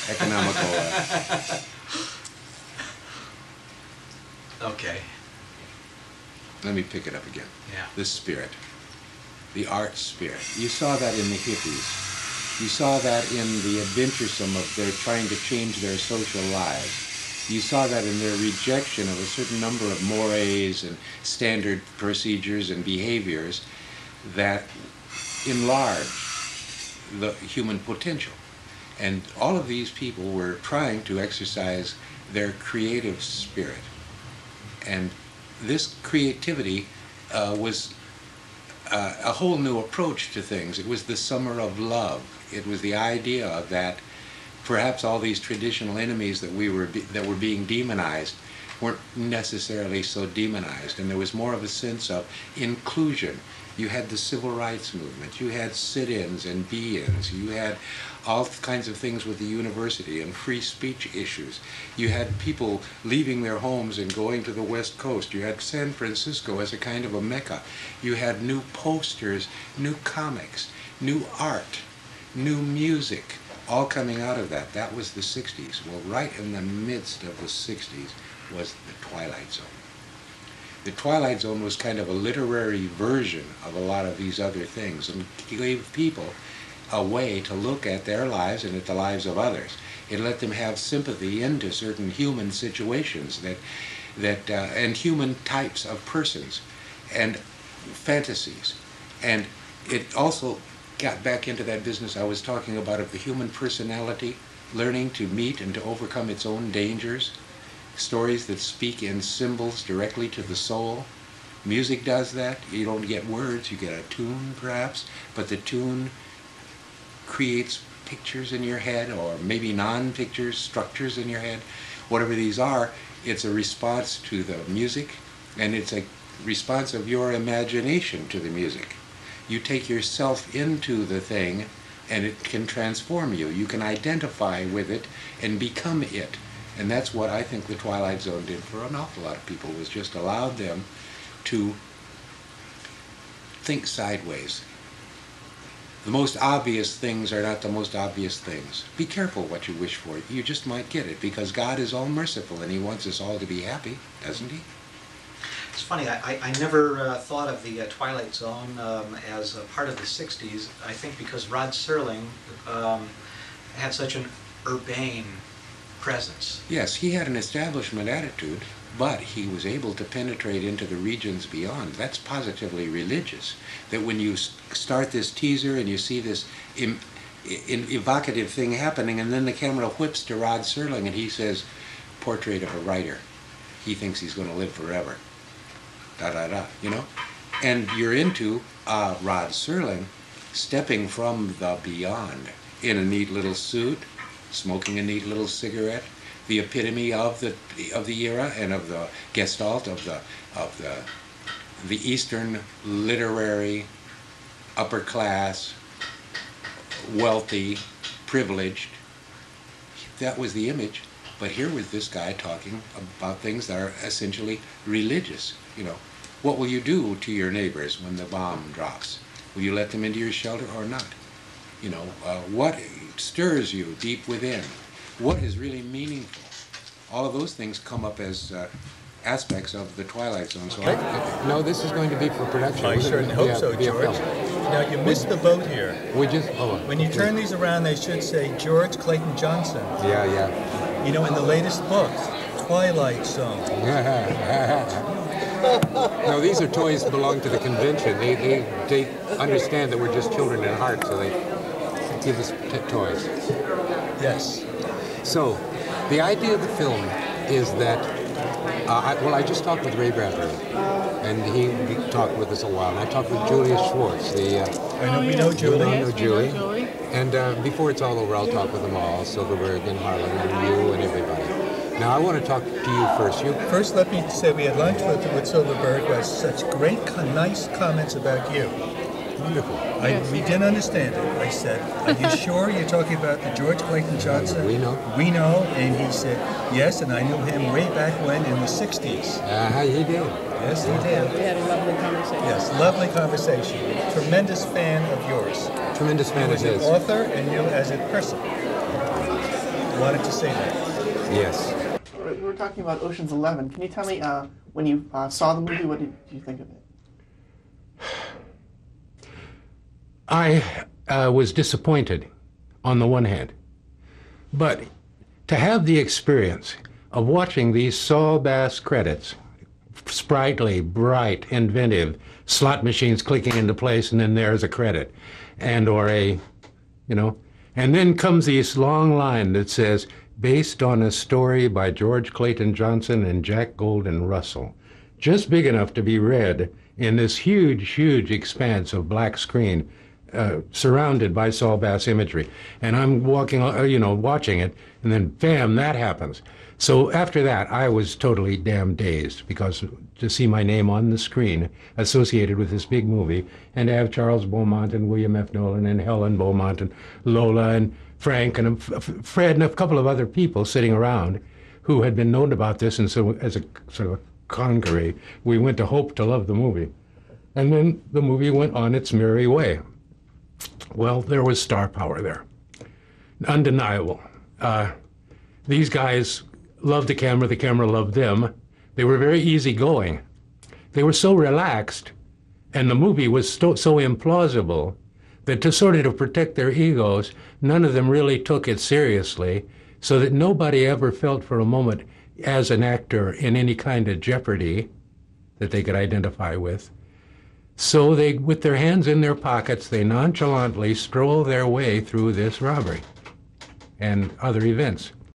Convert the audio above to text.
Economical. Okay. Let me pick it up again. Yeah. The spirit. The art spirit. You saw that in the hippies. You saw that in the adventuresome of their trying to change their social lives. You saw that in their rejection of a certain number of mores and standard procedures and behaviors that enlarge the human potential. And all of these people were trying to exercise their creative spirit. And this creativity was a whole new approach to things. It was the summer of love. It was the idea that perhaps all these traditional enemies that were being demonized weren't necessarily so demonized, and there was more of a sense of inclusion. You had the civil rights movement, you had sit-ins and be-ins, you had all kinds of things with the university and free speech issues. You had people leaving their homes and going to the West Coast. You had San Francisco as a kind of a mecca. You had new posters, new comics, new art, new music, all coming out of that. That was the 60s. Well, right in the midst of the 60s was the Twilight Zone. The Twilight Zone was kind of a literary version of a lot of these other things, and gave people a way to look at their lives and at the lives of others. It let them have sympathy into certain human situations and human types of persons and fantasies. And it also got back into that business I was talking about of the human personality, learning to meet and to overcome its own dangers. Stories that speak in symbols directly to the soul. Music does that. You don't get words, you get a tune perhaps, but the tune creates pictures in your head, or maybe non-pictures, structures in your head. Whatever these are, it's a response to the music, and it's a response of your imagination to the music. You take yourself into the thing, and it can transform you. You can identify with it and become it. And that's what I think the Twilight Zone did for an awful lot of people, was just allowed them to think sideways. The most obvious things are not the most obvious things. Be careful what you wish for. You just might get it, because God is all merciful and He wants us all to be happy, doesn't He? It's funny, I never thought of the Twilight Zone as a part of the 60s, I think because Rod Serling had such an urbane presence. Yes, he had an establishment attitude, but he was able to penetrate into the regions beyond. That's positively religious. That when you start this teaser and you see this evocative thing happening, and then the camera whips to Rod Serling and he says, portrait of a writer. He thinks he's going to live forever. Da-da-da, you know? And you're into Rod Serling stepping from the beyond in a neat little suit, smoking a neat little cigarette, the epitome of the era and of the gestalt of the Eastern literary, upper class, wealthy, privileged. That was the image. But here was this guy talking about things that are essentially religious. You know, what will you do to your neighbors when the bomb drops? Will you let them into your shelter or not? You know, what stirs you deep within? What is really meaningful? All of those things come up as aspects of the Twilight Zone. So no, this is going to be for production. I certainly hope so, George. Now, you missed the boat here. We just, hold on. When you turn these around, they should say George Clayton Johnson. Yeah, yeah. You know, in the latest book, Twilight Zone. No, these are toys that belong to the convention. They understand that we're just children at heart, so they give us toys. Yes. So, the idea of the film is that, I just talked with Ray Bradbury, and he talked with us a while, and I talked with Julia Schwartz, I know we know Julie. We know Julie. And before it's all over, I'll talk with them all, Silverberg and Harlan and you and everybody. Now, I want to talk to you first. First, let me say we had lunch with Silverberg, who has such great, nice comments about you. Wonderful. Yes, We he didn't understand it. I said, are you sure you're talking about the George Clayton Johnson? We know. We know. And he said, yes, and I knew him way back when in the 60s. He did. Yes, he did. We had a lovely conversation. Yes, lovely conversation. Tremendous fan of yours. Tremendous fan You of as an his. author and you as a person. Wanted to say that. Yes. We were talking about Ocean's 11. Can you tell me, when you saw the movie, what did you think of it? I was disappointed on the one hand, but to have the experience of watching these Saul Bass credits, sprightly, bright, inventive, slot machines clicking into place, and then there's a credit, and then comes this long line that says, based on a story by George Clayton Johnson and Jack Golden Russell, just big enough to be read in this huge, huge expanse of black screen, surrounded by Saul Bass imagery. And I'm watching it, and then bam, that happens. So after that, I was totally damn dazed, because to see my name on the screen associated with this big movie, and to have Charles Beaumont and William F. Nolan and Helen Beaumont and Lola and Frank and Fred and a couple of other people sitting around who had been known about this, and so as a sort of a conqueror, we went to hope to love the movie. And then the movie went on its merry way. Well, there was star power there. Undeniable. These guys loved the camera loved them. They were very easygoing. They were so relaxed, and the movie was so implausible that to sort of to protect their egos, none of them really took it seriously, so that nobody ever felt for a moment as an actor in any kind of jeopardy that they could identify with. So they, with their hands in their pockets, they nonchalantly stroll their way through this robbery and other events.